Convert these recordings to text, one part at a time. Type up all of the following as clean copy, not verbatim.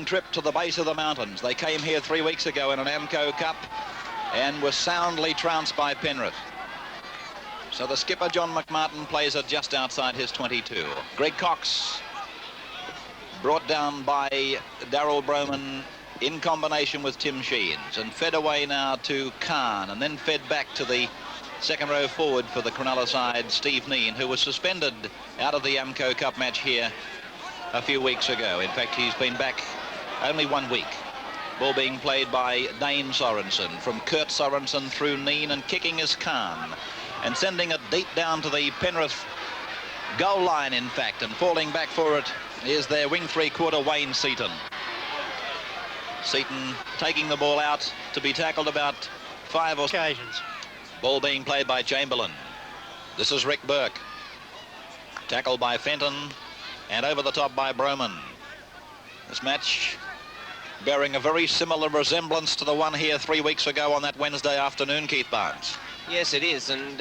Trip to the base of the mountains. They came here 3 weeks ago in an Amco Cup and were soundly trounced by Penrith. So the skipper, John McMartin, plays it just outside his 22. Greg Cox, brought down by Darryl Broman in combination with Tim Sheens, and fed away now to Khan, and then fed back to the second row forward for the Cronulla side, Steve Neen, who was suspended out of the Amco Cup match here a few weeks ago. In fact, he's been back only 1 week. Ball being played by Dane Sorensen, from Kurt Sorensen through Neen, and kicking is Khan, and sending it deep down to the Penrith goal line, in fact, and falling back for it is their wing three-quarter Wayne Seaton. Seaton taking the ball out to be tackled about 5 occasions. Ball being played by Chamberlain. This is Rick Burke. Tackled by Fenton and over the top by Broman. This match bearing a very similar resemblance to the one here 3 weeks ago on that Wednesday afternoon, Keith Barnes. Yes, it is, and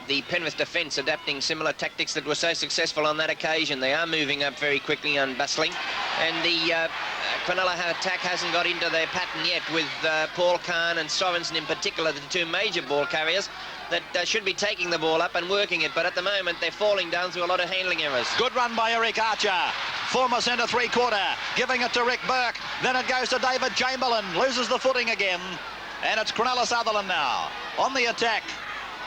the Penrith defence adapting similar tactics that were so successful on that occasion. They are moving up very quickly and bustling, and the Cronulla attack hasn't got into their pattern yet, with Paul Khan and Sorensen in particular, the two major ball carriers that should be taking the ball up and working it, but at the moment they're falling down through a lot of handling errors. Good run by Eric Archer, former centre three-quarter, giving it to Rick Burke, then it goes to David Chamberlain, loses the footing again, and it's Cronulla Sutherland now on the attack.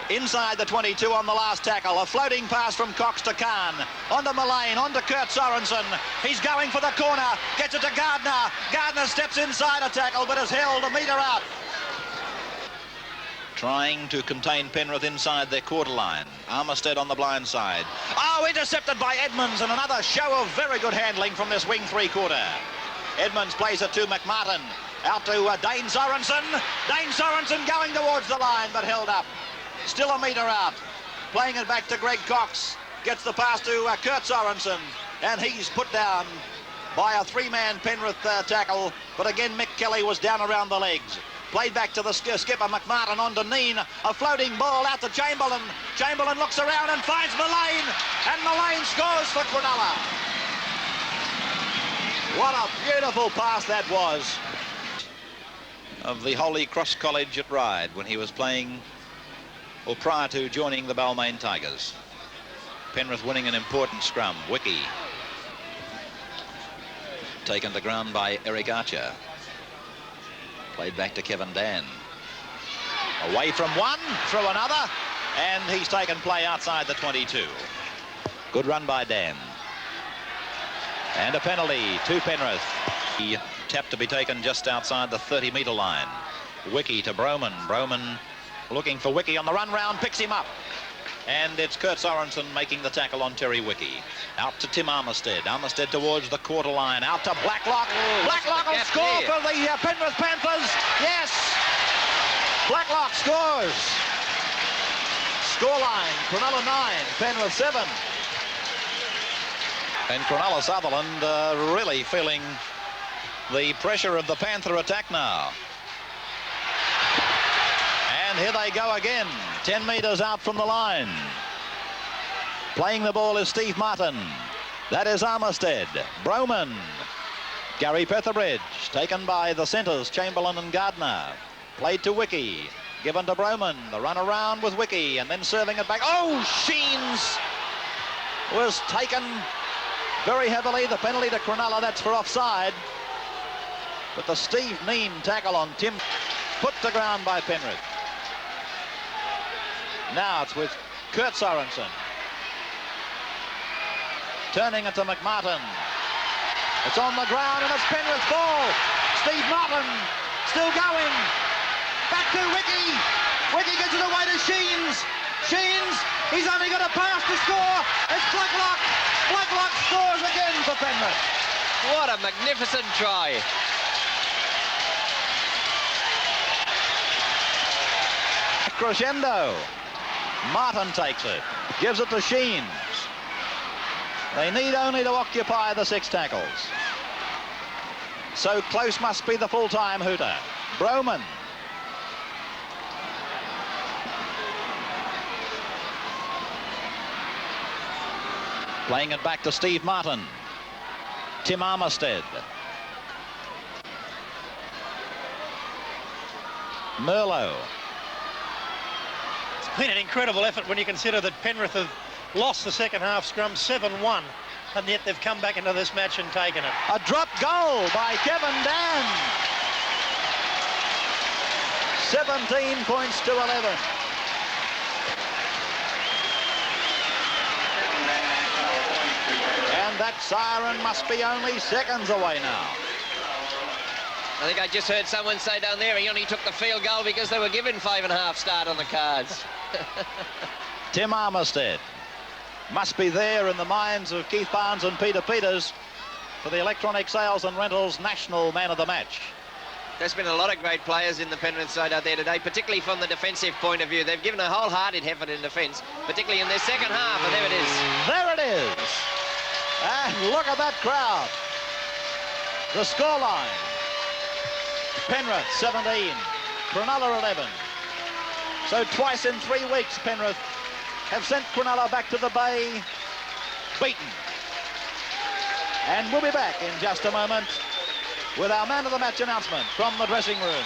Inside the 22 on the last tackle. A floating pass from Cox to Khan. Onto Mullane, onto Kurt Sorensen. He's going for the corner. Gets it to Gardner. Gardner steps inside a tackle, but is held a metre out. Trying to contain Penrith inside their quarter line. Armistead on the blind side. Oh, intercepted by Edmonds, and another show of very good handling from this wing three-quarter. Edmonds plays it to McMartin. Out to Dane Sorensen. Dane Sorensen going towards the line, but held up. Still a metre out. Playing it back to Greg Cox. Gets the pass to Kurt Sorensen. And he's put down by a three-man Penrith tackle. But again, Mick Kelly was down around the legs. Played back to the skipper, McMartin, on to Neen. A floating ball out to Chamberlain. Chamberlain looks around and finds Mullane. And Mullane scores for Cronulla. What a beautiful pass that was. Of the Holy Cross College at Ryde when he was playing, or prior to joining the Balmain Tigers. Penrith winning an important scrum. Wiki taken to ground by Eric Archer. Played back to Kevin Dan. Away from one, through another, and he's taken play outside the 22. Good run by Dan. And a penalty to Penrith. The tap to be taken just outside the 30-metre line. Wiki to Broman. Broman looking for Wiki on the run round, picks him up. And it's Kurt Sorensen making the tackle on Terry Wiki. Out to Tim Armistead. Armistead towards the quarter line. Out to Blacklock. Blacklock will score for the Penrith Panthers. Yes! Blacklock scores. Scoreline, Cronulla 9, Penrith 7. And Cronulla Sutherland really feeling the pressure of the Panther attack now. And here they go again, 10 metres out from the line. Playing the ball is Steve Martin. That is Armistead. Broman. Gary Petherbridge, taken by the centres, Chamberlain and Gardner. Played to Wiki. Given to Broman. The run around with Wiki, and then serving it back. Oh, Sheens was taken very heavily. The penalty to Cronulla, that's for offside. But the Steve Neen tackle on Tim, put to ground by Penrith. Now it's with Kurt Sorensen. Turning it to McMartin. It's on the ground and it's Penrith ball. Steve Martin still going. Back to Wiki. Wiki gives it away to Sheens. Sheens, he's only got a pass to score. It's Blacklock. Blacklock scores again for Penrith. What a magnificent try. Crescendo. Martin takes it, gives it to Sheens. They need only to occupy the 6 tackles. So close must be the full-time hooter. Broman. Playing it back to Steve Martin. Tim Armistead. Merlot. It's been an incredible effort when you consider that Penrith have lost the second half scrum 7-1, and yet they've come back into this match and taken it. A drop goal by Kevin Dan. 17 points to 11. And that siren must be only seconds away now. I think I just heard someone say down there he only took the field goal because they were given 5.5 start on the cards. Tim Armistead must be there in the minds of Keith Barnes and Peter Peters for the Electronic Sales and Rentals National Man of the Match. There's been a lot of great players in the Penrith side out there today, particularly from the defensive point of view. They've given a wholehearted effort in defence, particularly in their second half, and there it is. There it is. And look at that crowd. The scoreline. Penrith 17, Cronulla 11. So twice in 3 weeks Penrith have sent Cronulla back to the Bay, beaten. And we'll be back in just a moment with our man of the match announcement from the dressing room.